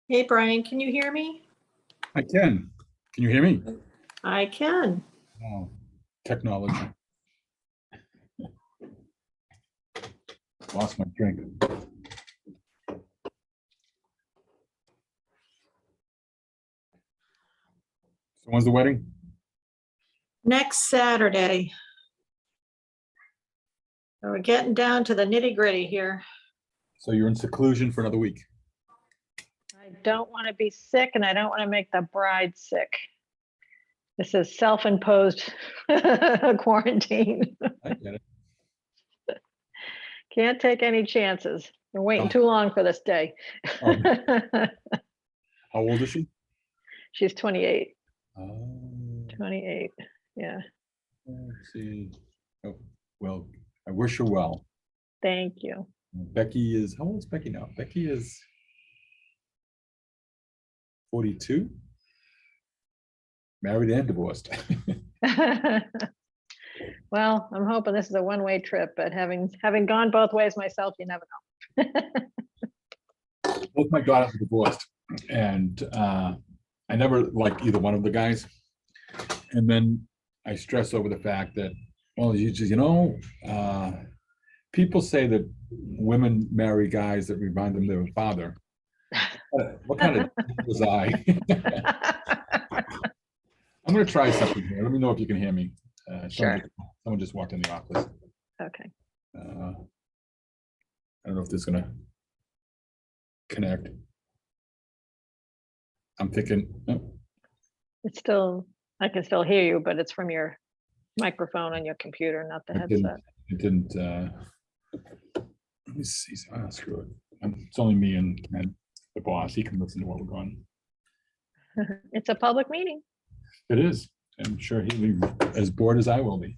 Hey, Brian, can you hear me? I can. Can you hear me? I can. Oh, technology. Lost my drink. So when's the wedding? Next Saturday. So we're getting down to the nitty gritty here. So you're in seclusion for another week. I don't want to be sick and I don't want to make the bride sick. This is self-imposed quarantine. I get it. Can't take any chances. We're waiting Oh. too long for this day. Oh. How old is she? She's 28, Oh, 28. Yeah, let's see. Oh, well, I wish her well. thank you. Becky is, how old is Becky now? Becky is 42. Married and divorced. Well, I'm hoping this is a one-way trip, but having gone both ways myself, you never know. Both my daughters are divorced, and I never liked either one of the guys. And then I stress over the fact that, well, people say that women marry guys that remind them of their father. What kind of was I? I'm going to try something here. Let me know if you can hear me. Sure. Someone just walked in the office. Okay. I don't know if this is going to connect. I'm thinking, oh, It's still, I can still hear you, but it's from your microphone on your computer, not the headset. it didn't. Let me see. Screw it. It's only me and the boss. He can listen to what we're going. It's a public meeting. It is. I'm sure he'll be as bored as I will be.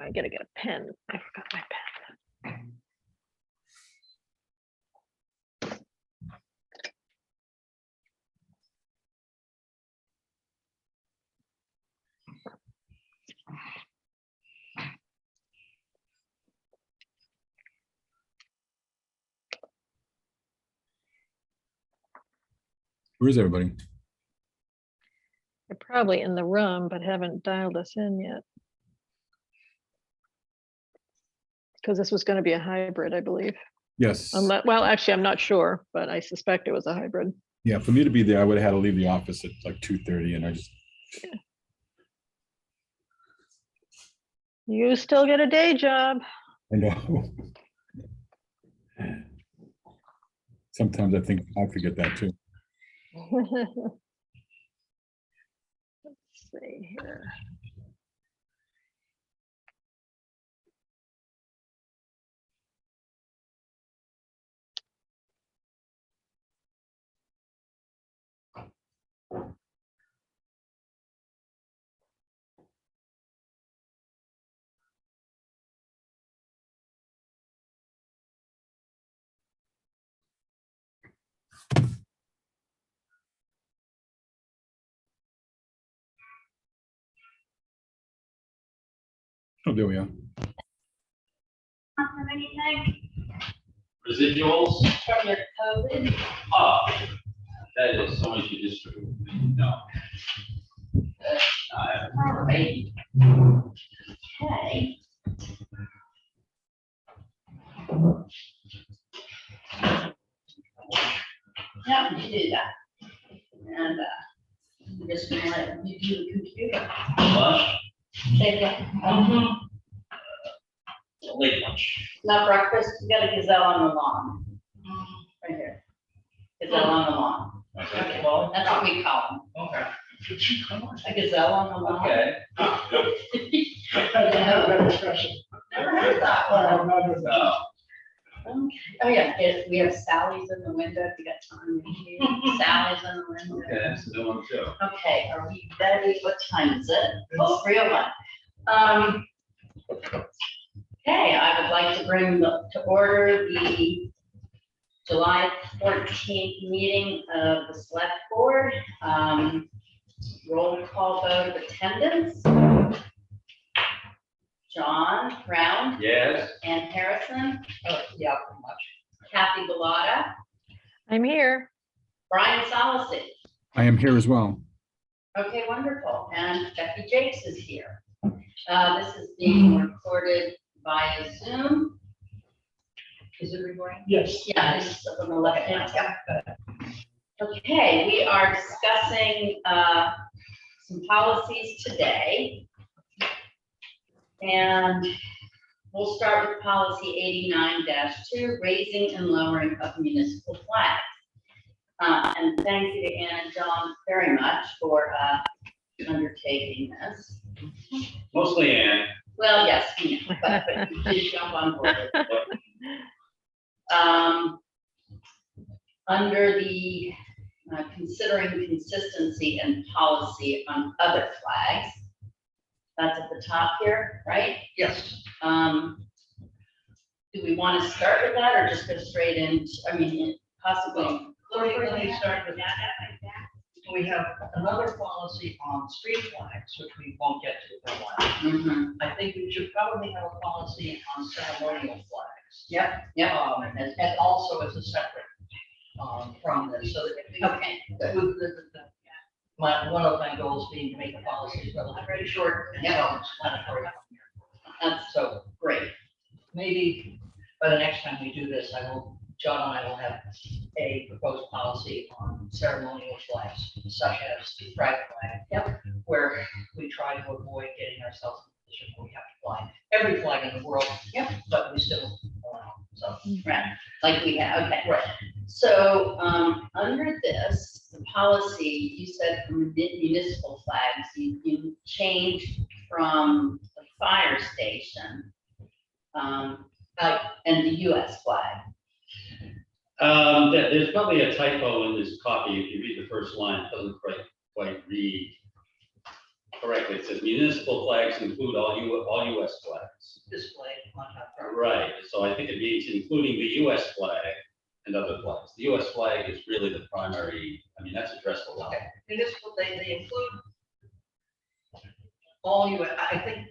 I gotta get a pen. I forgot my pen. Where's everybody? They're probably in the room, but haven't dialed us in yet. Because this was going to be a hybrid, I believe. Yes. Well, actually, I'm not sure, but I suspect it was a hybrid. Yeah, for me to be there, I would have had to leave the office at like 2:30, and I just. You still get a day job. I know. Sometimes I think I forget that too. Let's see here. Oh, there we are. Residuals? From your COVID? Oh, that is so much you just, no. All right. Okay. Yeah, we do that. And I'm just gonna let you do the computer. Lunch? Take it. Late lunch. Not breakfast, we got a gazelle on the lawn. Right here. Gazelle on the lawn. Okay, well, That's what we call okay. them. A gazelle on the lawn. Okay. Never heard that one. No. Okay. Oh, yeah, we have Sally's in the window, if you got time. Sally's in the window. Okay, that's the new one too. Okay, are we ready? What time is it? Oh, 3:01. Okay, I would like to bring to order the July 14th meeting of the select board. Roll call vote of attendance. John Brown, Yes, Ann Harrison, Yeah, pretty much. Kathy Bellata, I'm here. Brian Solacey. I am here as well. Okay, wonderful. And Becky Jakes is here. This is being recorded via Zoom. Is it recording? Yes. Yeah, it's up on the left hand side. Okay, we are discussing some policies today. And we'll start with policy 89-2, raising and lowering of municipal flags. And thank you to Ann and John very much for undertaking this. mostly Ann. Well, yes, you know, but you did jump on board. Under the considering consistency and policy on other flags, that's at the top here, right? Yes. Do we want to start with that or just go straight into, I mean, possibly? Let me start with that. We have another policy on street flags, which we won't get to for a while. Mhm. I think we should probably have a policy on ceremonial flags. Yep, yep. And also as a separate, from this, so that. Okay, good. One of my goals being to make the policies relatively short and self-explanatory. That's So great. maybe by the next time we do this, John and I will have a proposed policy on ceremonial flags, such as the private flag. Yep. Where we try to avoid getting ourselves in a position where we have to fly every flag in the world. Yep. But we still allow, so. Right, like we have, okay. Right. So, under this, the policy, you said for municipal flags, you changed from the fire station, and the US flag. There's probably a typo in this copy. If you read the first line, it doesn't quite read correctly. It says municipal flags include all US flags. Displayed on top. Right, so I think it means including the US flag and other flags. The US flag is really the primary, I mean, that's addressed a lot. Okay, municipal, they include all you, I think,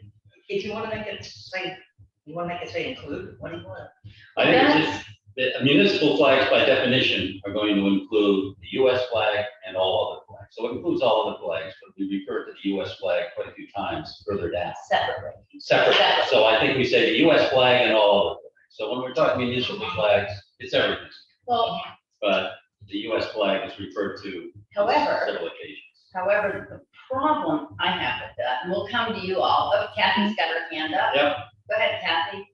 if you want to make it say, you want to make it say include, what do you want? I think it's just, that municipal flags by definition are going to include the US flag and all other flags. So it includes all other flags, but we refer to the US flag quite a few times further down. Separately. Separate. Separate. So I think we say the US flag and all other flags. So when we're talking municipal flags, it's everything. Well, But the US flag is referred to however, several occasions. the problem I have with that, and we'll come to you all, oh, Kathy's got her hand up. Yep. Go ahead, Kathy.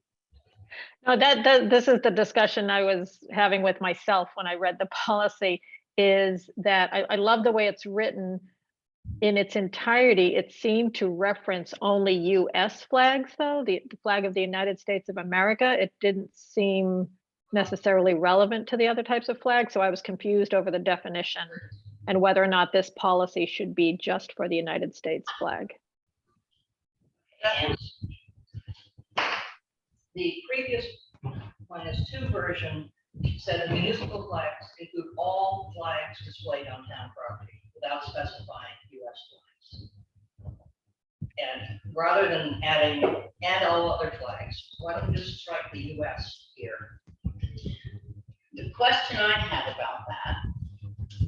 No, this is the discussion I was having with myself when I read the policy, is that I love the way it's written. In its entirety, it seemed to reference only US flags, though, the flag of the United States of America. It didn't seem necessarily relevant to the other types of flags, so I was confused over the definition and whether or not this policy should be just for the United States flag. That was the previous one is 2 version said that municipal flags include all flags displayed on town property without specifying US flags. And rather than adding and all other flags, why don't we just strike the US here? The question I have about that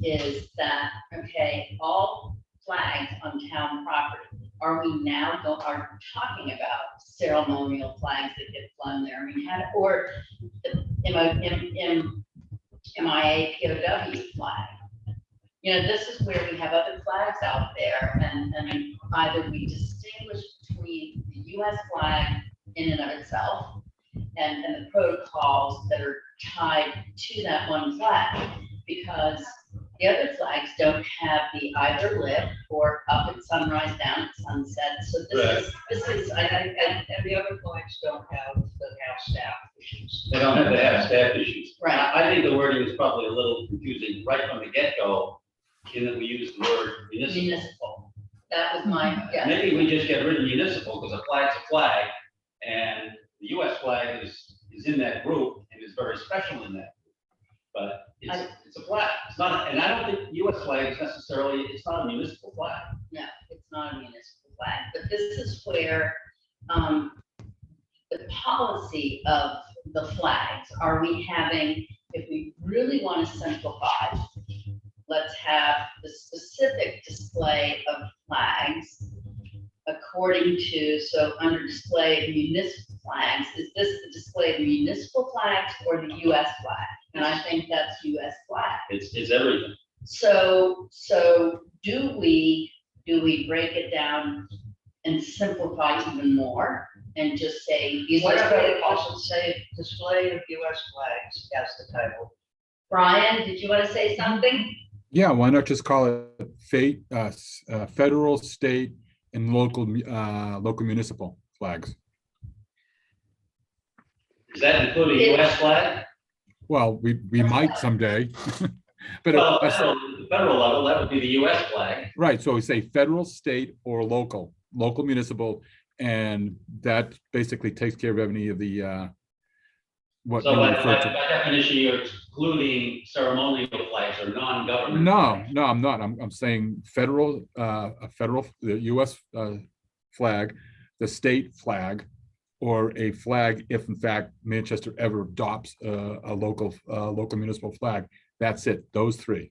is that, okay, all flags on town property, are we now are talking about ceremonial flags that get flown there? I mean, or the MIA POW flag? You know, this is where we have other flags out there, and either we distinguish between the US flag in and of itself and the protocols that are tied to that one flag, because the other flags don't have the either lift or up at sunrise, down at sunset. So this is, And the other flags don't have staff issues. They don't have to have staff issues. Right. I think the wording is probably a little confusing right from the get-go, in that we use the word municipal. municipal. That was my, yeah. Maybe we just get rid of municipal, because a flag's a flag, and the US flag is in that group and is very special in that group. But it's a flag. It's not, and I don't think US flag is necessarily, it's not a municipal flag. No, it's not a municipal flag, but this is where, policy of the flags? Are we having, if we really want to simplify, let's have the specific display of flags according to, so under display of municipal flags, is this the display of municipal flags or the US flag? And I think that's US flag. It's everything. So do we break it down and simplify even more and just say, these What are about the it also say display of US flags as the title? Brian, did you want to say something? Yeah, why not just call it federal, state, and local municipal flags? Does that include a US flag? Well, we might someday. But Well, it- the federal level, that would be the US flag. right, so we say federal, state, or local municipal, and that basically takes care of any of the what So you by refer to. definition, you're excluding ceremonial flags or non-government. No, flags. no, I'm not. I'm saying federal, the US flag, the state flag, or a flag if in fact Manchester ever adopts a local municipal flag. That's it, those three.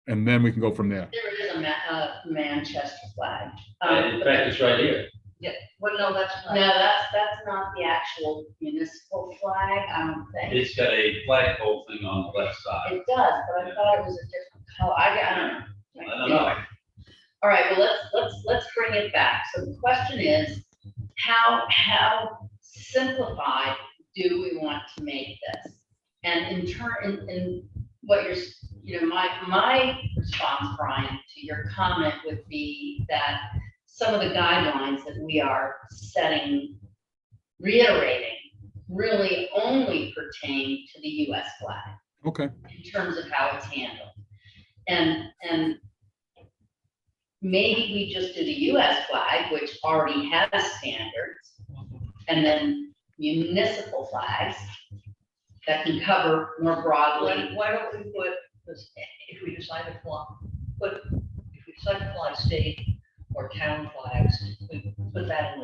And then we can go from there. There is a Manchester flag. In fact, it's right here. Yeah, well, no, that's No, not. that's not the actual municipal flag, I don't think. It's got a flagpole thing on the left side. It does, but I thought it was a different color. I don't know. I don't know. All right, well, let's bring it back. So the question is, how simplified do we want to make this? And in what you're, my response, Brian, to your comment would be that some of the guidelines that we are reiterating, really only pertain to the US flag Okay, in terms of how it's handled. And maybe we just do the US flag, which already has standards, and then municipal flags that can cover more broadly. Why don't we put, this- if we decide to fly state or town flags, we put that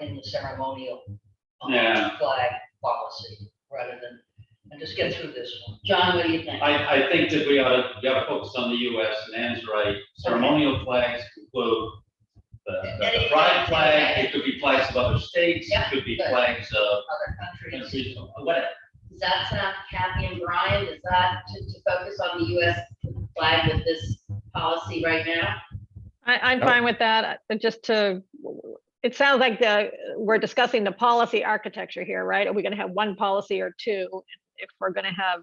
in the ceremonial Yeah. flag policy rather than, and just get through this one. John, what do you think? I think that we ought to focus on the US, and Ann's right. Ceremonial flags include the pride flag, it could be flags of other states, it Yeah, could be good. flags of Other countries. countries, whatever. Does that sound, Kathy and Brian, is that to focus on the US flag with this policy right now? I'm fine with that, it sounds like we're discussing the policy architecture here, right? Are we gonna have one policy or two? If we're gonna have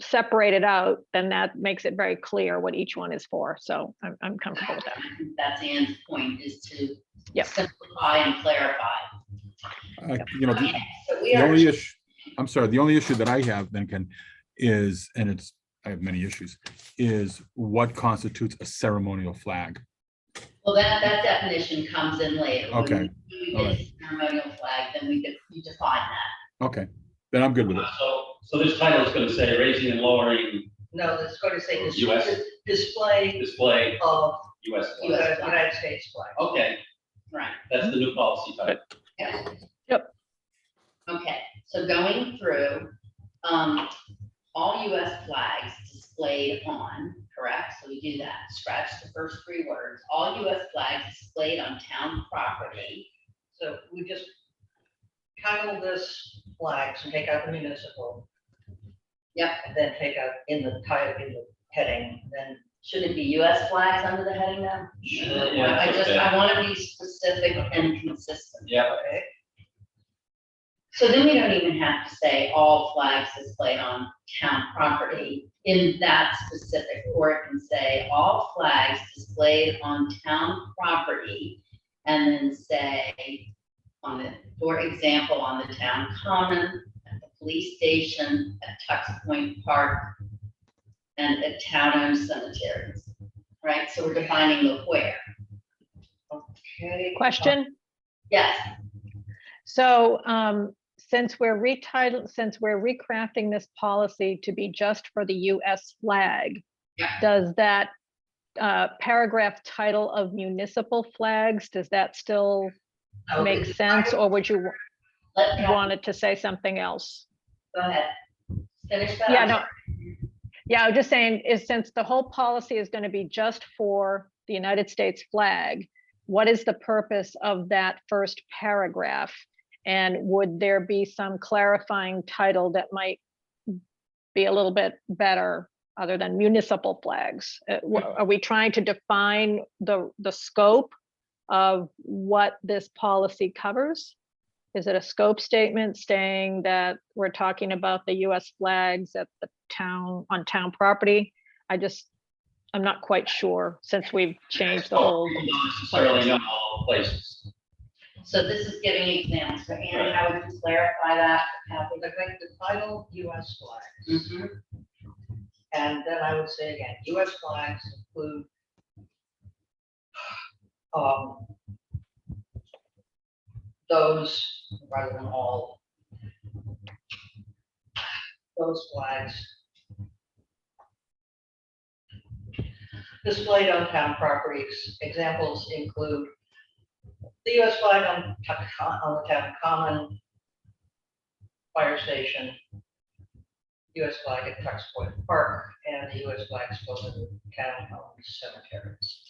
separated out, then that makes it very clear what each one is for, so I'm comfortable with that. I think that's Ann's point, is to Yep. simplify and clarify. the Okay, so we the are, only issue, I'm sorry, the only issue that I have then is, and I have many issues, is what constitutes a ceremonial flag? well, that definition comes in later. When Okay, we all get right. to ceremonial flag, then you define that. Okay, then I'm good with it. So this title is gonna say raising and lowering No, it's going to say US. display display of US flag. US flag. United States flag. Okay, Right. that's the new policy title. Yeah. Yep. Okay, so going through, all US flags displayed on, correct? So we do that, scratch the first three words. All US flags displayed on town property. So we just title this flags and take out the municipal. Yep. And then take out in the title, in the heading, then. Should it be US flags under the heading now? Yeah, I okay. want to be specific and consistent. Yeah, Okay. So then we don't even have to say all flags displayed on town property in that specific, or it can say all flags displayed on town property, and then say for example, on the town common, at the police station, at Tux Point Park, and at town-owned cemeteries, right? So we're defining the where. Okay. Question? Yes, So since we're recrafting this policy to be just for the US flag, Yeah. does that paragraph title of municipal flags, does that still make sense, or would you? wanted to say something else. Go ahead. Finish that. Yeah, I'm no. sorry. Yeah, I was just saying, is since the whole policy is going to be just for the United States flag, what is the purpose of that first paragraph? And would there be some clarifying title that might be a little bit better other than municipal flags? Are we trying to define the scope of what this policy covers? Is it a scope statement saying that we're talking about the US flags at the town, on town property? I'm not quite sure since we've changed the whole. People don't necessarily know all the places. So this is giving examples. So Annie, how would you clarify that? I would make the title US flags. Mhm. And then I would say again, US flags include those, rather than all, those flags displayed on town properties. Examples include the US flag on the town common, fire station, US flag at Tux Point Park, and the US flags both in the town-owned cemeteries.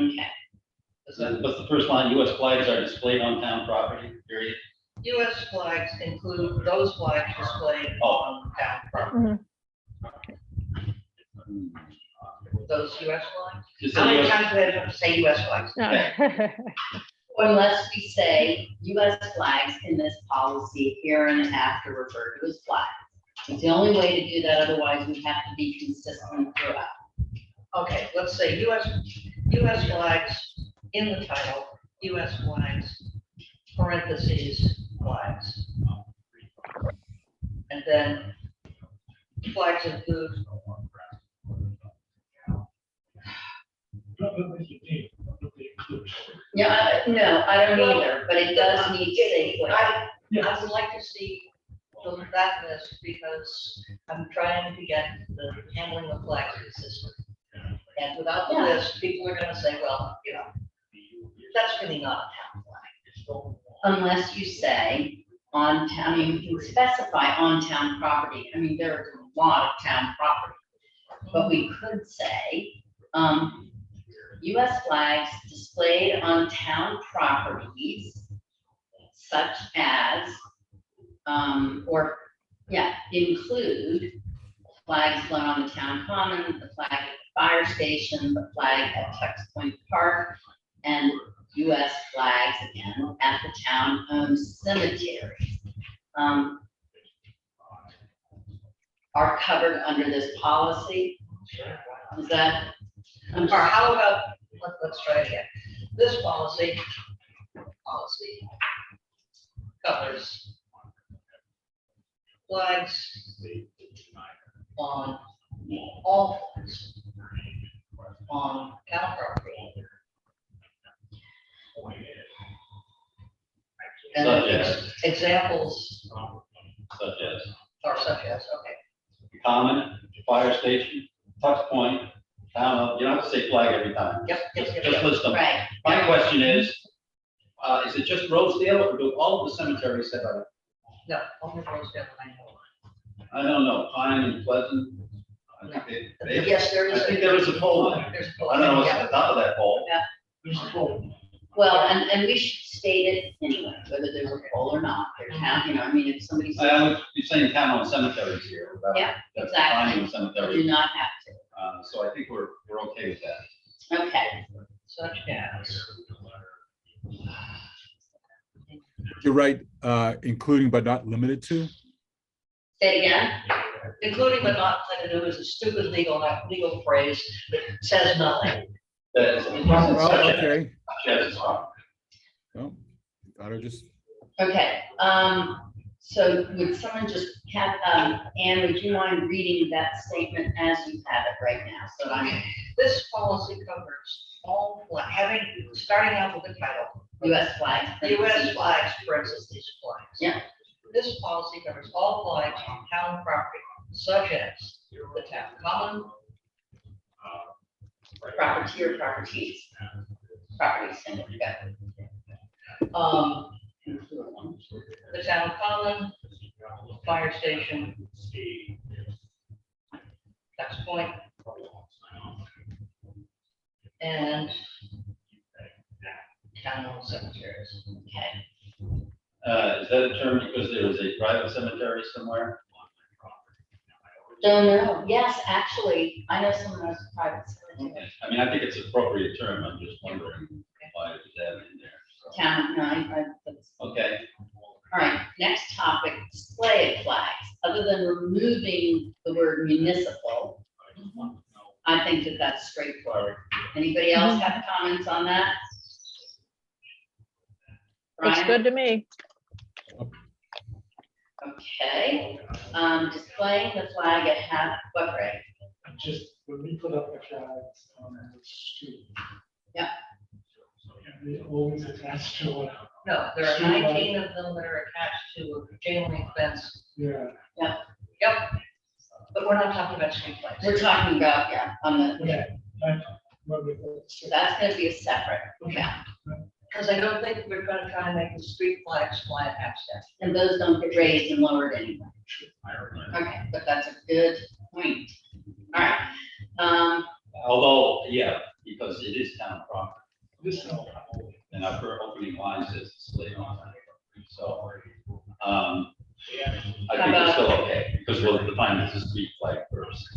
Okay. What's the first line? US flags are displayed on town property, period. US flags include those flags displayed on town property. Mhm. Those US flags? Just How say many US times do I have to say US flags? No. Unless we say US flags in this policy here and after referred to as flags. It's the only way to do that, otherwise we have to be consistent throughout. Okay, let's say US flags in the title, US flags, parentheses, flags. And then flags include Yeah, no, I don't either, but it does need to say flag. I would like to see that list because I'm trying to get the handling of flags consistent. And without the Yeah. list, people are gonna say, well, that's really not a town flag. Unless you say on town, you can specify on town property. I mean, there's a lot of town property. But we could say, US flags displayed on town properties such as, include flags flown on the town common, the flag at the fire station, the flag at Tux Point Park, and US flags again at the town-owned cemetery. Are covered under this policy. Is that? Or how about, let's try it again. This policy covers flags on all flags on town property. And Such then as. examples Such as are such as, okay. common, fire station, Tux Point, town, you don't have to say flag every time. Yep, yep, Just yep, just yep. list them. Right. My question is it just Rosedale or do all of the cemeteries have a, No, only those that I know. I don't know, Pine and Pleasant? I think they- Yes, there is. I think there is a pole there. There's a pole. I don't know what's Yeah, at the top of that pole. there's a pole. Well, and we should state it anyway, whether there's a pole or not, their town, I mean, if somebody says, I would be saying town on cemeteries here. without- Yeah, that's exactly. defining the you cemetery. do not have So I think we're okay with that. to. Okay, Such as. You're right, including but not limited to. say it again. Including but not limited to is a stupid legal phrase that says nothing. That is- Oh, such as- okay. such as is fine. Well, thought I just, Okay, so would someone just have, Anne, would you mind reading that statement as you have it right now? So that I'm, This policy covers all starting out with the title, US flags. the US flags, for instance, these flags. Yeah. This policy covers all flags on town property, such as the town common, Property or properties? Properties, and we got. um, the town common, fire station, Ducks Point, and town cemeteries. Okay. Is that a term because there is a private cemetery somewhere? Don't know. Yes, actually, I know someone has a private cemetery. Okay. I mean, I think it's an appropriate term. I'm just wondering why it was added in there. So. Town, no, that's. Okay, All right, next topic, display of flags. Other than removing the word municipal, I think that that's straightforward. Anybody else have comments on that? Looks Brian? good to me. Okay, displaying the flag at half, what, Ray? Just when we put up the flags on the street. Yeah. They always attached to it. No, there are Street light. 19 of them that are attached to a chain link fence. Yeah. Yep. But we're not talking about street lights. We're talking about, yeah, on the, Okay. When we put so that's gonna be a separate, yeah. Because I don't think we're gonna try and make the street flags fly at half staff. And those don't get raised and lowered anyway. Okay, but that's a good point. All right, although, yeah, because it is town property, This. and our opening line says display on it. So, I How think it's still okay, because we'll define this as street flag first.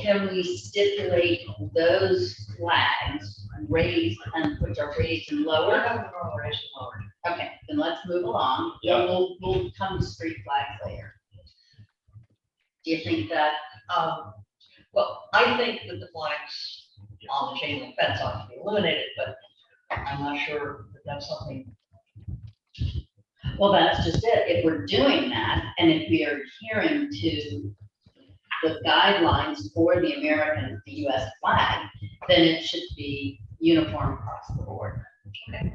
can we stipulate those flags raised and which are raised and We're lowered? having normal raise and lower. Okay, then let's move along. Yeah. We'll come to street flags later. Do you think that, Well, I think that the flags on the chain link fence ought to be eliminated, but I'm not sure that that's something. well, that's just it. If we're doing that, and if we are adhering to the guidelines for the American, the US flag, then it should be uniform across the board. Okay.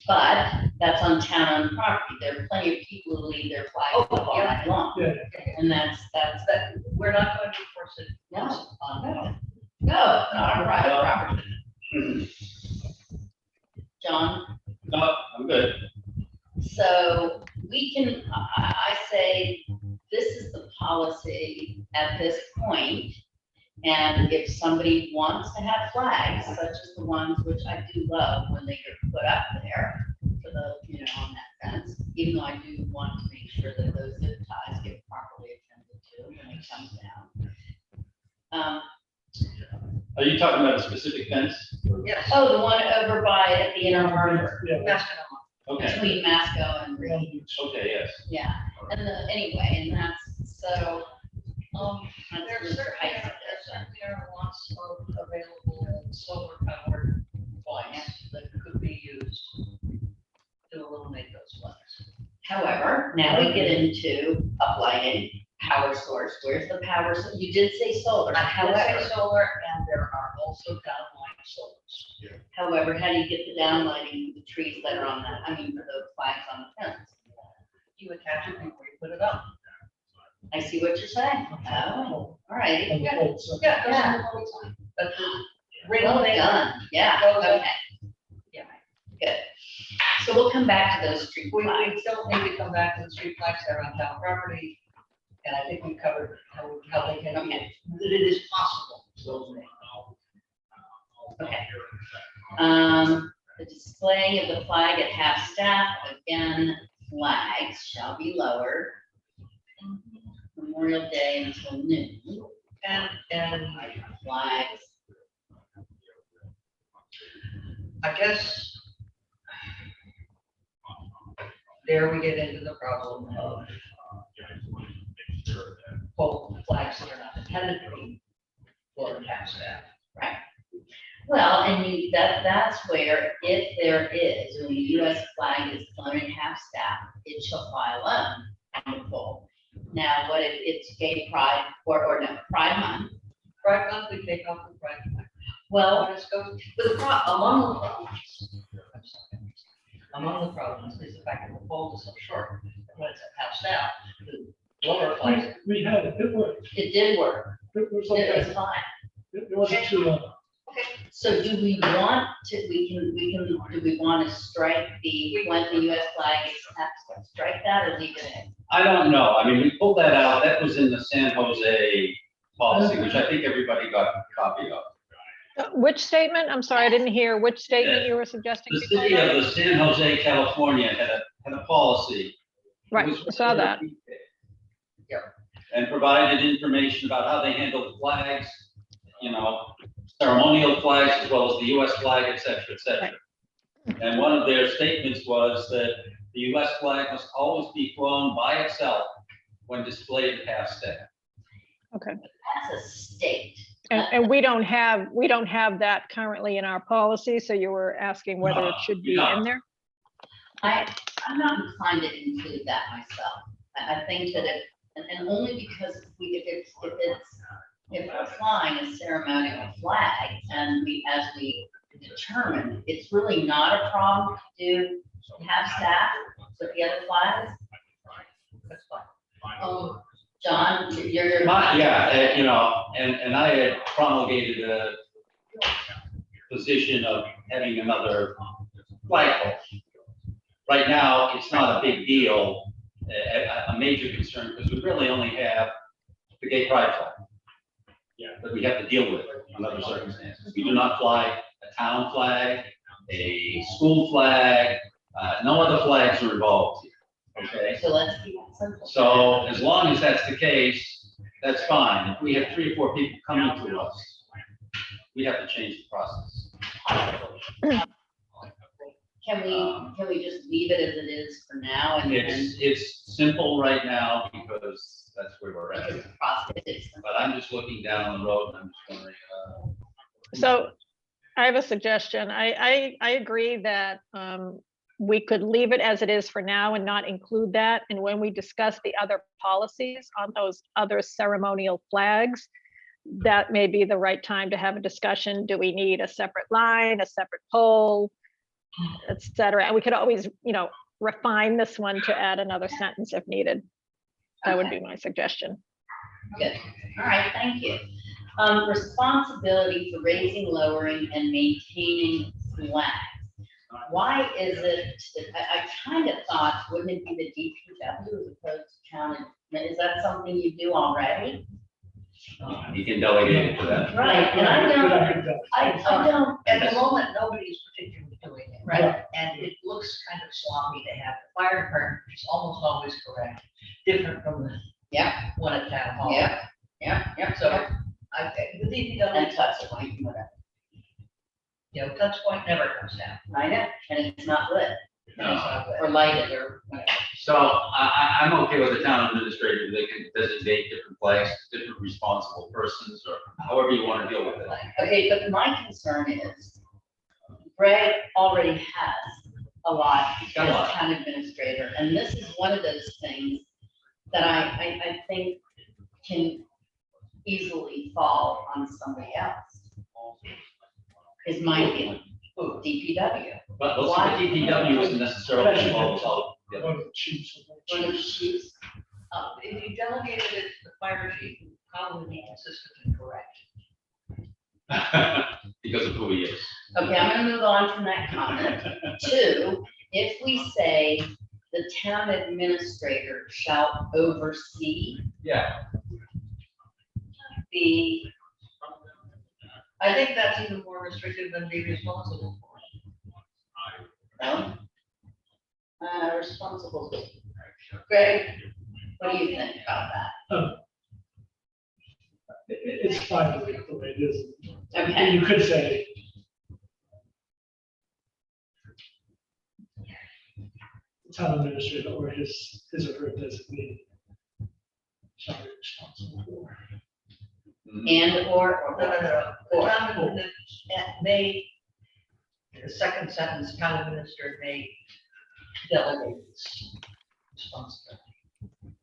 But that's on town-owned property. There are plenty of people who leave their flags up all night long. Yeah. And that's, That, we're not going to force it no, on that. no, not on private property. John? No, I'm good. So we can, I say, this is the policy at this point. And if somebody wants to have flags, such as the ones which I do love when they get put up there for the, you know, on that fence, even though I do want to make sure that those zip ties get properly attended to when it comes down. Are you talking about a specific fence? Yes. Oh, the one over by at the Inner Harbor, Yeah. Mascanoma. Okay, between Masco and Reed. okay, yes. Yeah, and anyway, and that's, so, There that's Mr. certainly Heiss. are lots of available solar powered flags that could be used to illuminate those flags. However, now we get into uplighting, power source. Where's the power? You did say solar, I would say however, solar, and there are also downlight solars. however, how do you get the downlighting, the trees that are on that, I mean, for the flags on the fence? You attach it before you put it up. I see what you're saying. Oh, all right. On the whole, so. Yeah, it Yeah. doesn't all the time, but the ring Well maker- done. Yeah, Goes up. okay, Yeah. good. So we'll come back to those street We flags. still need to come back to the street flags that are on town property. And I think we covered how they can be, Okay. that it is possible. So, Okay. The display of the flag at half-staff, again, flags shall be lowered. Memorial Day until noon, and flags. I guess there we get into the problem of pole flags that are not intended to be floated half staff. Right. Well, and that's where if there is, when the US flag is flown at half-staff, it shall fly alone on the pole. Now, what if it's gay pride or no, Pride Month? Pride month, we take off the pride flag. Well, Let's go, but among the problems, among the problems is the fact that the pole is so short, when it's at half staff, the lower flags. We had it worked. it did work. It was It was okay. fine. It wasn't too long. Okay. So do we want to, do we want to strike when the US flag is tapped, strike that or leave it in? I don't know. I mean, we pulled that out. That was in the San Jose policy, which I think everybody got a copy of. Which statement? I'm sorry, I didn't hear which statement you were suggesting. The we pull city out? of the San Jose, California had a policy. It Right, was I saw that. And provided information about how they handle flags, you know, ceremonial flags as well as the US flag, et cetera, et cetera. And one of their statements was that the US flag must always be flown by itself when displayed past staff. Okay, As a state. and we don't have that currently in our policy, so you were asking whether it should be in there? I'm not inclined to include that myself. I think that and only because if we're flying a ceremonial flag and as we determined, it's really not a problem to have staff with the other flags. That's fine. John, you're. Yeah, you know, and I had promulgated a position of having another flagpole. Right now, it's not a big deal, a major concern, because we really only have the gay pride flag. Yeah. That we have to deal with in other circumstances. We do not fly a town flag, a school flag, no other flags are involved here, okay? So let's keep it simple. So as long as that's the case, that's fine. If we have 3 or 4 people coming to us, we have to change the process. Can we just leave it as it is for now and It's simple right now because that's where we're at. because the process is. But I'm just looking down the road and I'm just wondering, So I have a suggestion. I agree that we could leave it as it is for now and not include that. And when we discuss the other policies on those other ceremonial flags, that may be the right time to have a discussion. Do we need a separate line, a separate pole, et cetera? And we could always, refine this one to add another sentence if needed. That would be my suggestion. Good. All right, thank you. Responsibility for raising, lowering, and maintaining flags. Why is it, I kind of thought, wouldn't it be the DPW as opposed to town? Is that something you do already? you can delegate it to that. Right, and I don't, At the moment, nobody's particularly doing it. Right. And it looks kind of sloppy to have the fire department, which is almost always correct, different from the yeah, one at town hall. yeah. So the And DPW, touch point, whatever. touch point never comes down. I know, and it's not lit, And it's not or lit. lighted, or whatever. So I'm okay with the town administrator, they can designate different flags, different responsible persons, or however you want to deal with it. Okay, but my concern is Greg already has a lot He's got a lot. as town administrator, and this is one of those things that I think can easily fall on somebody else. Is my feeling, DPW. But the DPW isn't necessarily involved with all the One of the chiefs. One of the chiefs. If you delegated it to the fire chief, it would probably be consistent and correct. other because of who he is. Okay, I'm gonna move on from that comment. 2, if we say the town administrator shall oversee Yeah, I think that's even more restrictive than be responsible for. responsible. Greg, what do you think about that? It's fine to leave it the way it is. Okay. You could say. The town administrator or his or her designee shall be responsible for. And or. No. The town, the second sentence, town administrator may delegate this responsibility.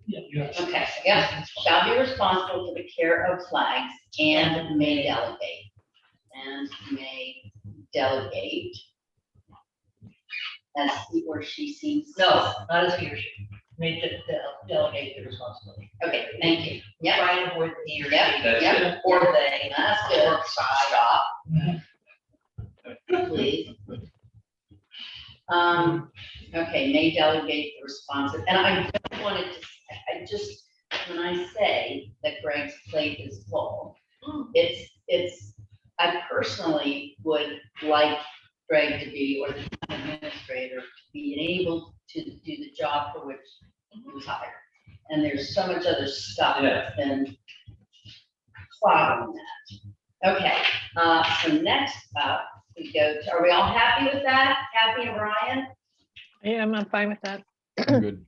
Yeah, yes. Okay, yeah, shall be responsible for the care of flags and may delegate. And may delegate as he or she sees. No, not as he or she, may delegate the responsibility. Okay, thank you. Yeah, Try and avoid the he or she. yeah, That's yeah. Or they. That's good. Or side. Stop. Okay, may delegate the responsive, and I don't want to, I just, when I say that Greg's plate is full, it's, I personally would like Greg to be, or the town administrator, to be able to do the job for which he was hired. And there's so much other stuff that's been clogging that. Okay, so next up, we go to, are we all happy with that? Kathy and Brian? Yeah, I'm fine with that. I'm good.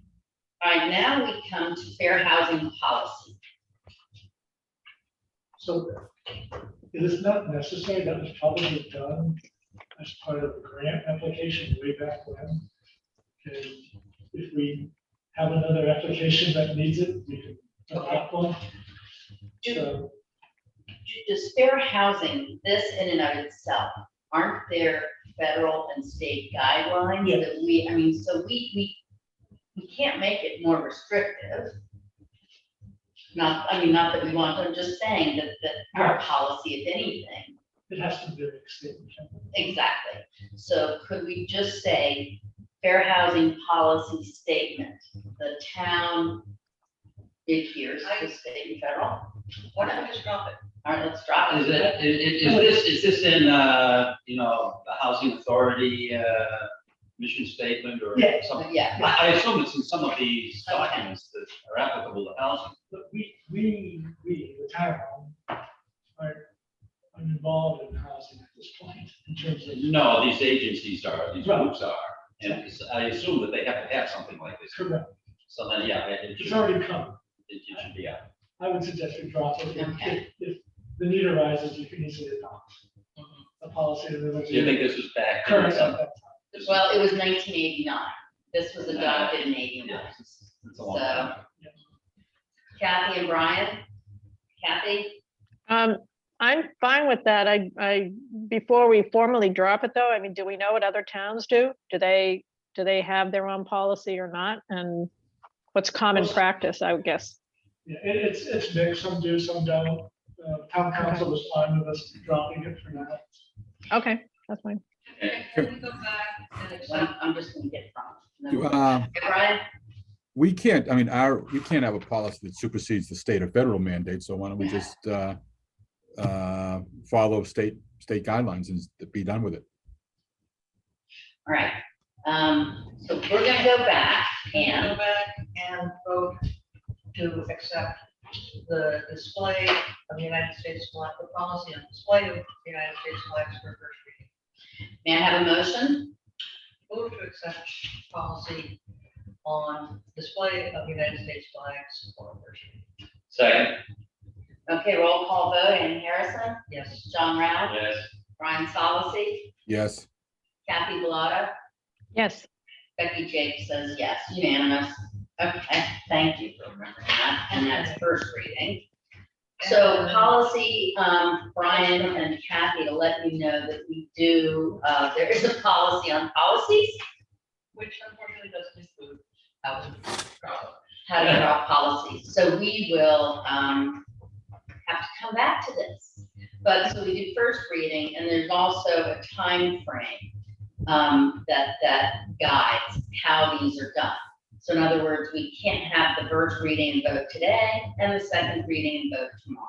All right, now we come to fair housing policy. So it is not necessary, that was probably done as part of a grant application way back when. And if we have another application that needs it, we can adopt one. So, Does fair housing, this in and of itself, aren't there federal and state guidelines Yeah. that we, I mean, so we can't make it more restrictive. Not, I mean, not that we want, I'm just saying that our policy, if anything, it has to be a statement. exactly. So could we just say, fair housing policy statement, the town adheres to state and federal? Why don't we just drop it? All right, let's drop Is it. is this in, you know, the housing authority, mission statement or Yeah. something? Yeah, I assume it's in some of these documents that are applicable to housing. But we, the town, are involved in housing at this point in terms of. No, these agencies are, these Right. groups are, and I assume that they have to have something like this. Correct. So then, yeah, it It's should, already come. it should be out. I would suggest we drop it. Okay. If the need arises, you can easily adopt a policy. And then Do you think this was back? in current some- at that time. well, it was 1989. This was adopted in 81. Yeah, it's a long time. Kathy and Brian? Kathy? I'm fine with that. Before we formally drop it though, I mean, do we know what other towns do? Do they have their own policy or not? And what's common practice, I would guess? Yeah, it's mixed. Some do, some don't. Town council was fine with us dropping it for now. Okay, that's fine. Can we go back and accept? I'm just gonna get from. Uh, Brian? we can't have a policy that supersedes the state or federal mandate, so why don't we just follow state guidelines and be done with it? All right, So we're gonna go back go and, back and vote to accept the display of the United States flag, the policy on display of the United States flags for first reading. may I have a motion? Move to accept policy on display of United States flags for first reading. Second, Okay, roll call vote. Ann Harrison, Yes. John Round, yes. Brian Solacey, Yes, Kathy Bellata, Yes, Becky Jake says yes, unanimous. Okay, thank you for remembering that, and that's first reading. So policy, Brian and Kathy, to let you know that we do, there is a policy on policies, Which unfortunately doesn't include housing. how to draw policies. So we will, have to come back to this. But so we do first reading, and there's also a time frame that guides how these are done. So in other words, we can't have the first reading and vote today and the second reading and vote tomorrow.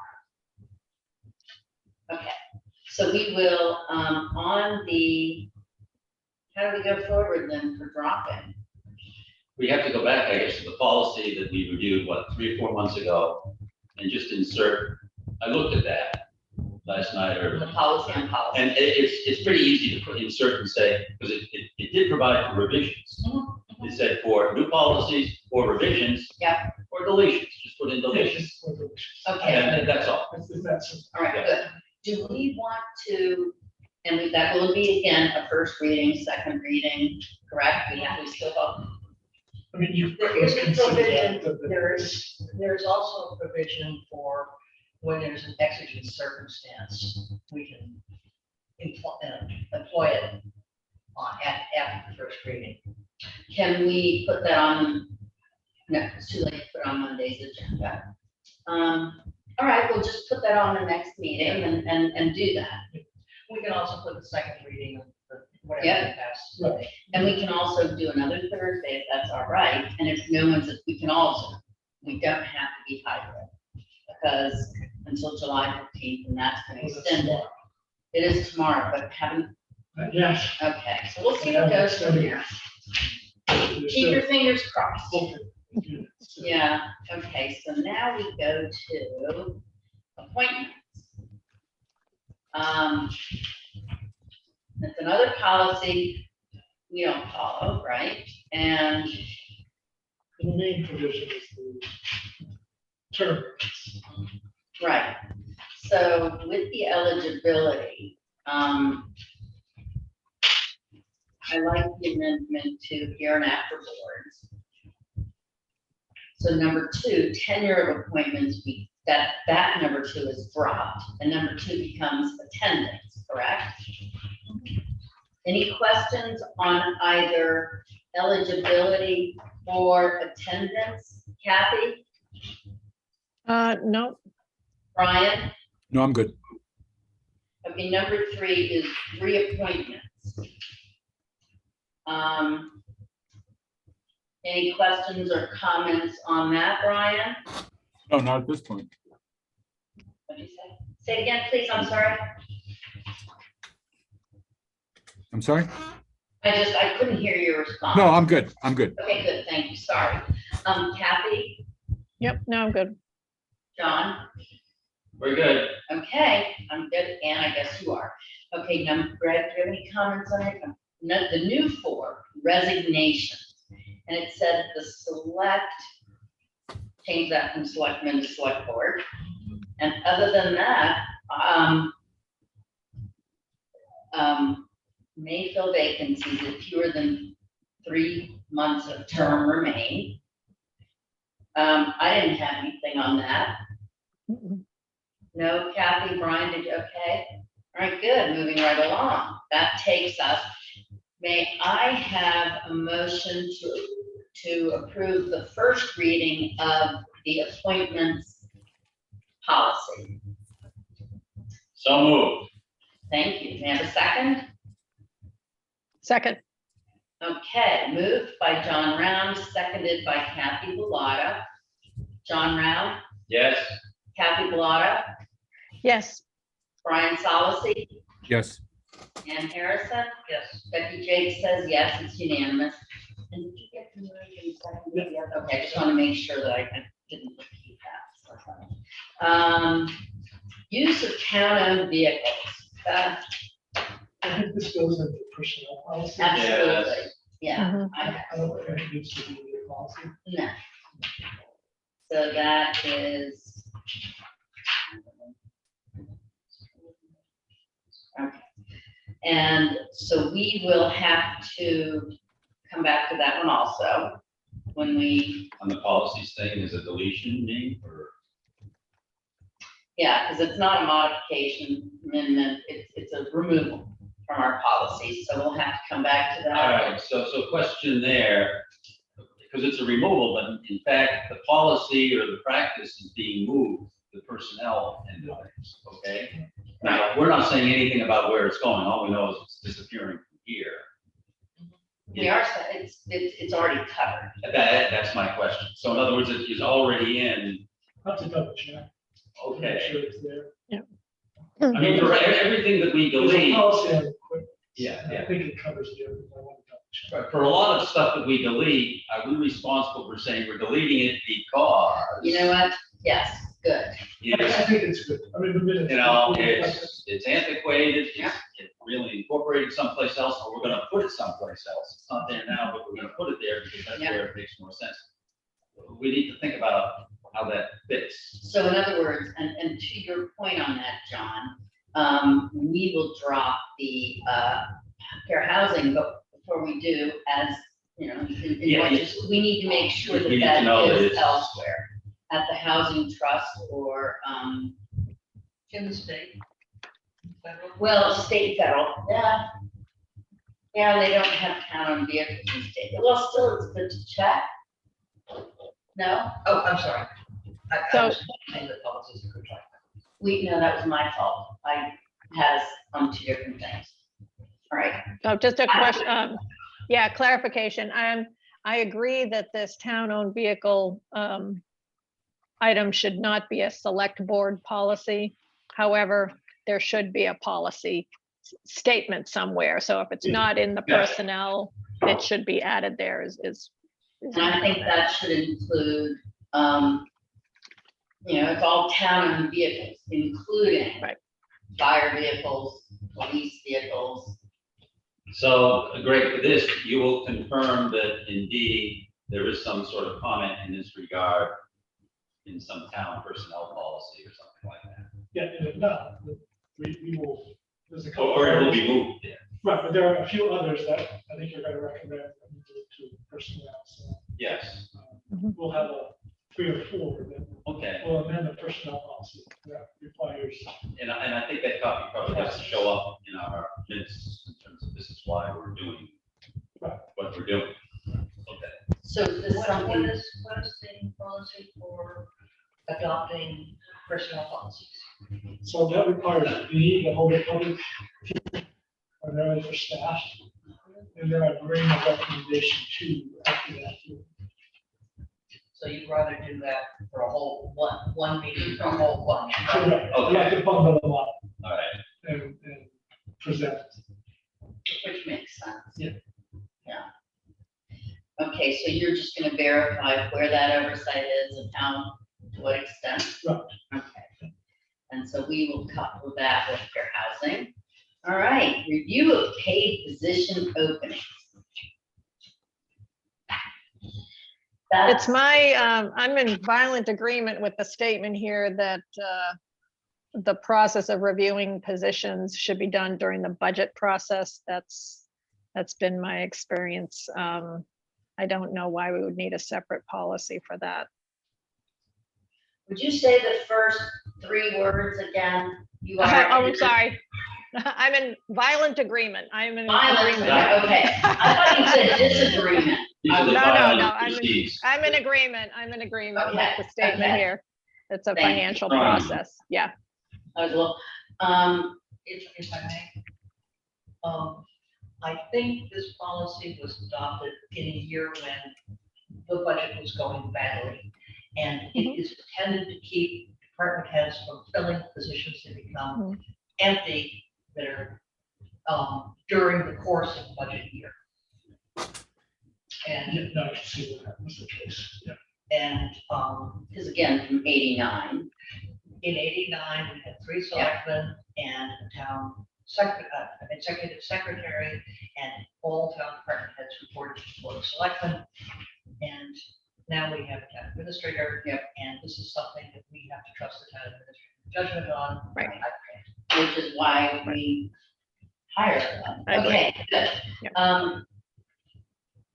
Okay, so we will, on the, how do we go forward then for dropping? We have to go back, I guess, to the policy that we reviewed, 3 or 4 months ago, and just insert, I looked at that last night, The policy on policy. and it's pretty easy to insert and say, because it did provide for revisions. It said for new policies or revisions. Yeah. Or deletions, just put in deletions, Okay, and that's all. all right, good. Do we want to, and that will be again, a first reading, second reading, correct? We still have. I mean, you. There is a consider provision, that the- there's also a provision for when there's an exigent circumstance, we can employ it after the first reading. Can we put that on? No, it's too late to put on Monday's agenda. All right, we'll just put that on the next meeting and do that. We can also put the second reading of the whatever Yeah. they pass. Right. And we can also do another Thursday if that's all right, and if no one's, we can also, we don't have to be hybrid. Because until July 15th, and that's gonna extend it. It is tomorrow, but haven't, Yes. okay, so we'll see what goes from here. Keep your fingers crossed. Yeah, okay, so now we go to appointments. It's another policy we don't follow, right? And The main provision is the term. right, so with the eligibility, I like the amendment to here and after boards. So number 2, tenure of appointments, that number 2 is dropped, and number 2 becomes attendance, correct? Any questions on either eligibility or attendance? Kathy, No, Brian? No, I'm good. Okay, number 3 is reappointments. Any questions or comments on that, Brian? No, not at this point. What did you say? Say it again, please, I'm sorry. I'm sorry? I couldn't hear your response. No, I'm good. I'm good. Okay, good, thank you, sorry. Kathy, yep, no, I'm good. John? We're good. Okay, I'm good, and I guess you are. Okay, now, Greg, do you have any comments on it? No, the new 4, resignations. And it said the select, change that from selectmen to select board. And other than that, may fill vacancies if fewer than 3 months of term remain. I didn't have anything on that. Mm-mm. No, Kathy, Brian, did you, okay? All right, good, moving right along. That takes us, may I have a motion to approve the first reading of the appointments policy? So moved. Thank you. May I have a second? Second, Okay, moved by John Round, seconded by Kathy Bellata. John Round, Yes. Kathy Bellata, yes, Brian Solacey, Yes. Ann Harrison. Yes. Becky Jake says yes, it's unanimous. And did you get the moved and seconded? Yes. Okay, I just want to make sure that I didn't repeat that. Use of town-owned vehicles. I think this goes into personnel policy. Absolutely, yeah. Mhm. I don't think it needs to be in the policy. No. So that is. Okay. And so we will have to come back to that one also, when we, On the policies thing, is a deletion name or? yeah, because it's not a modification amendment, it's a removal from our policy, so we'll have to come back to All that. right, so question there, because it's a removal, but in fact, the policy or the practice is being moved, the personnel and the things, okay? Now, we're not saying anything about where it's going, all we know is it's disappearing from here. We are, it's already covered. That's my question. So in other words, it is already in, I have to double check. Make okay. sure it's there. I mean, for everything that we There's a delete, policy on equipment. Yeah, I yeah. think it covers the other, I want to double check. but for a lot of stuff that we delete, are we responsible for saying we're deleting it because? You know what? Yes, good. I It's, think it's good. I mean, the minutes. you know, it's antiquated, it's really incorporated someplace else, or we're gonna put it someplace else. It's not there now, but we're gonna put it there because that's Yeah. where it makes more sense. We need to think about how that fits. So in other words, and to your point on that, John, we will drop the fair housing, but before we do, as, you know, Yeah, we need to make sure we that need to know that that is it's- elsewhere, at the housing trust or, In the state. Federal. well, state, federal, yeah. Yeah, they don't have town on vehicles in state, well, still, it's good to check. No, Oh, I'm sorry. I So- was saying the policies are contract. no, that was my fault, I had us on 2 different things. All right, So just a question, yeah, clarification. I agree that this town-owned vehicle item should not be a select board policy. However, there should be a policy statement somewhere. So if it's not in the Yeah. personnel, it should be added there is And I think that should include, it's all town-owned vehicles, including Right. fire vehicles, police vehicles. So, Greg, for this, you will confirm that indeed there is some sort of comment in this regard in some town personnel policy or something like that. Yeah, and if not, we will, there's a couple. Or it will others- be moved there. Right, but there are a few others that I think you're gonna recommend that we do to personnel, so. Yes, We'll have 3 or 4 that okay. will amend the personnel policy that requires. And I think that copy probably has to show up in our minutes in terms of this is why we're doing Right. what we're doing. Okay. So is this What something, is the policy for adopting personnel policies? So that requires me to hold a public primarily for staff. And then I bring a recommendation to after that. So you'd rather do that for a whole one meeting, for a whole bunch? Correct. I like to bundle them up All right. and present. which makes sense? Yeah. Yeah. Okay, so you're just gonna verify where that oversight is and how, to what extent? Right. Okay. And so we will couple that with fair housing. All right, review of paid position openings. It's my, I'm in violent agreement with the statement here that the process of reviewing positions should be done during the budget process. That's been my experience. I don't know why we would need a separate policy for that. Would you say the first 3 words again? You Oh, are. I'm sorry. I'm in violent agreement. I'm in Violent, agreement. okay. I thought you said disagreement. These are the No, violent no, proceeds. I'm in agreement. I'm in agreement with Okay, the statement okay. here. It's a Thank you. financial process. Yeah. I was a little, If I may. I think this policy was adopted in a year when the budget was going badly. And it is intended to keep department heads from filling positions that become empty that are during the course of the budget year. And, Yeah, no, I can see that that was the case. Yeah. and, because again, from 89, in 89, we had 3 selectmen and a town executive secretary, and all town department heads reported to the board of selectmen. And now we have a town administrator. Yep. And this is something that we have to trust the town administrator judgment on. Right. which is why we hired them. I agree. Okay, good. Yep.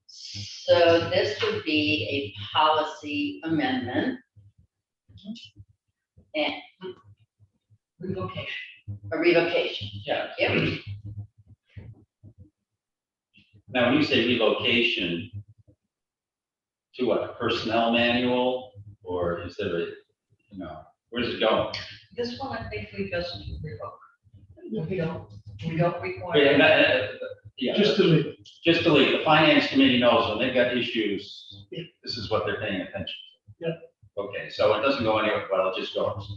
So this would be a policy amendment. And Relocation. a revocation. Yeah. Yep. Now, when you say relocation, to what, a personnel manual, or is there a, where's it going? This one, I think we just revoke. We don't require. Yeah, Just delete it. just delete, the finance committee knows when they've got issues, this is what they're paying attention to. Yeah. Okay, so it doesn't go anywhere, but it just goes.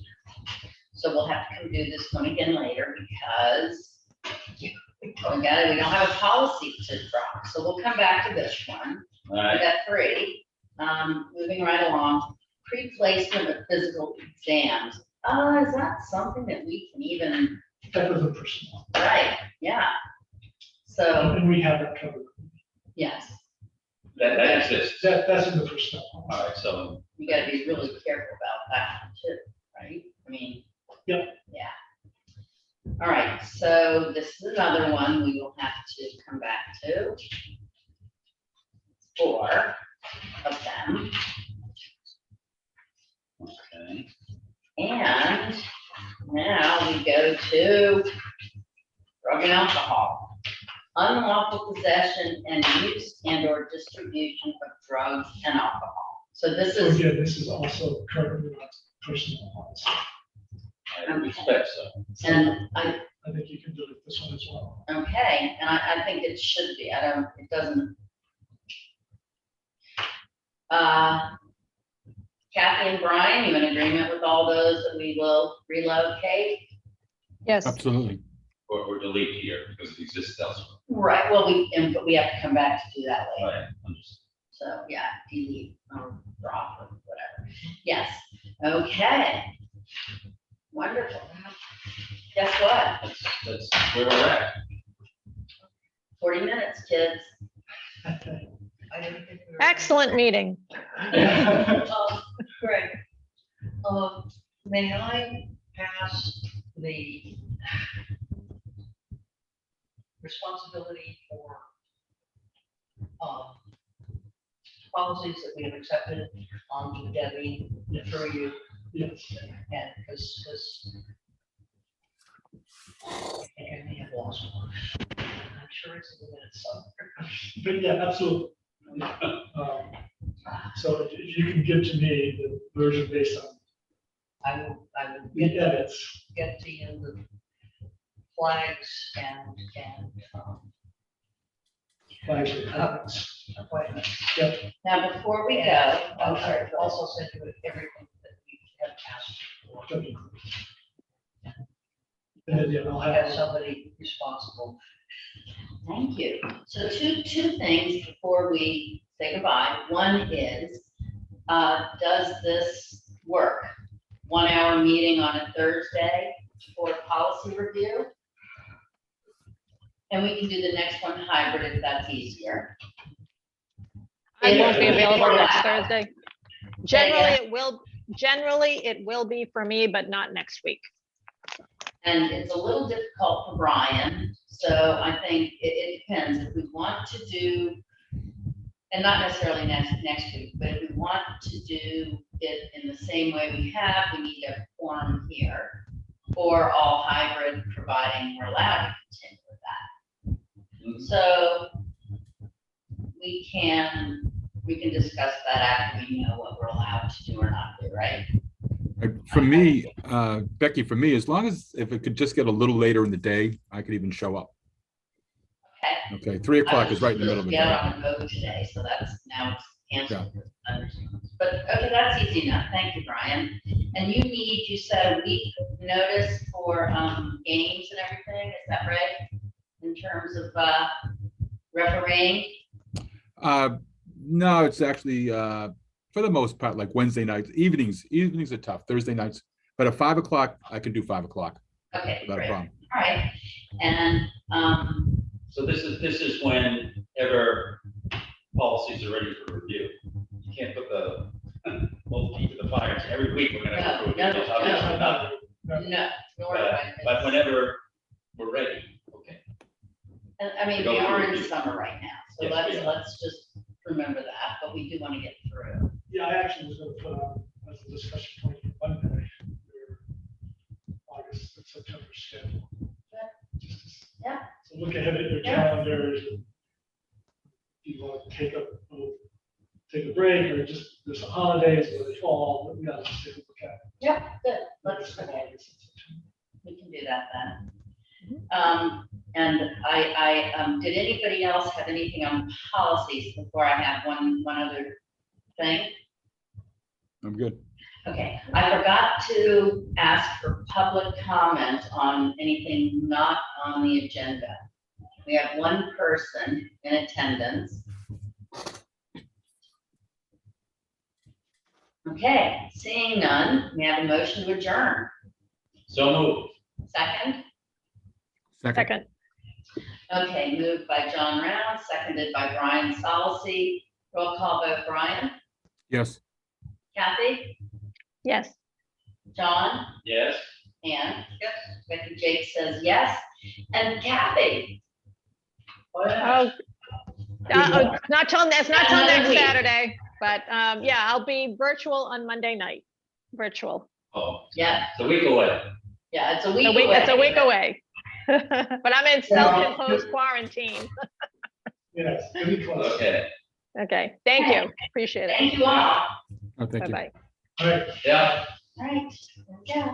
So we'll have to come do this one again later because we don't have a policy to drop. So we'll come back to this one. All I right, got 3. Moving right along, pre-placement of physical exams. Is that something that we can even, That was a personnel. right, yeah. So, And we have that covered. yes, that exists. That's in the personnel. All right, so, you gotta be really careful about that one too, right? I mean. Yep. Yeah. All right, so this is another one we will have to come back to. 4 of them. okay, And now we go to drug and alcohol. Unlawful possession and use and/or distribution of drugs and alcohol. So this So is, again, this is also currently not personnel policy. I would expect so. and I, I think you can delete this one as well. Okay, and I think it should be, it doesn't. Kathy and Brian, you in agreement with all those that we will relocate? Yes, Absolutely. Or delete here because it exists elsewhere. Right, well, but we have to come back to do that later. Right, understood. So, yeah, delete, drop, or whatever. Yes, okay. Wonderful. Guess what? That's where we're at. 40 minutes, kids. I didn't think we were- excellent meeting. Greg, may I pass the responsibility for policies that we have accepted on to Debbie through you? Yes, And because I may have lost one. I'm sure it's in the minutes somewhere. but yeah, absolutely. So if you can give to me the version based on I will the edits. get to you the flags and Flags and comments. appointments. Yep, Now, before we go, I'll I'm sorry, also send you everything that we have asked for. that'd be great. And then, yeah, I'll I have have, somebody responsible. thank you. So two things before we say goodbye. One is, does this work? 1 hour meeting on a Thursday for policy review? And we can do the next one hybrid if that's easier. I won't be Yeah. available next Thursday. Say again? Generally, it will be for me, but not next week. And it's a little difficult for Brian, so I think it depends. If we want to do, and not necessarily next week, but if we want to do it in the same way we have, we need a quorum here. Or all hybrid, providing we're allowed to continue with that. So we can discuss that after we know what we're allowed to do or not do, right? For me, Becky, for me, as long as if it could just get a little later in the day, I could even show up. Okay. Okay, 3 o'clock is right in the middle of the Get day. on the go today, so that's now it's canceled. But, okay, that's easy enough. Thank you, Brian. And you said a week notice for, games and everything, is that right? In terms of, refereeing? No, it's actually, for the most part, like Wednesday nights, evenings are tough, Thursday nights, but at 5 o'clock, I can do 5 o'clock, Okay, without a great. All problem. right. And, So this is whenever policies are ready for review. You can't put the both feet to the fire. So every week we're gonna No, approve it. no, It's obviously not. no, nor do I. But whenever we're ready, okay. And, I mean, Go we are through in it. summer right now, so Yes, we are. let's just remember that, but we do want to get through. yeah, I actually was gonna put on as a discussion point for Monday, your August and September schedule. Just to- Yeah. So look ahead at your Yeah. calendars. And do you want to take a break or just, there's some holidays or the fall, but we gotta just take a look at it. Yep, good, August let's, and August and September. we can do that then. And did anybody else have anything on policies before I have one other thing? I'm good. Okay, I forgot to ask for public comment on anything not on the agenda. We have one person in attendance. Okay, seeing none, we have a motion to adjourn. So moved. Second? Second, Okay, moved by John Round, seconded by Brian Solacey. Roll call vote, Brian, Yes. Kathy, yes. John, Yes. Ann. Yes. Becky Jake says yes. And Kathy. Oh, not till Another next week. Saturday, but yeah, I'll be virtual on Monday night, virtual. Oh, Yeah, it's a week away. yeah, it's a week It's a away. week away. But I'm in self-imposed quarantine. Yes, very close. Okay. Okay, thank you, appreciate it. Thank you all. Oh, thank you. Bye-bye. All right. Yeah. All right, yeah.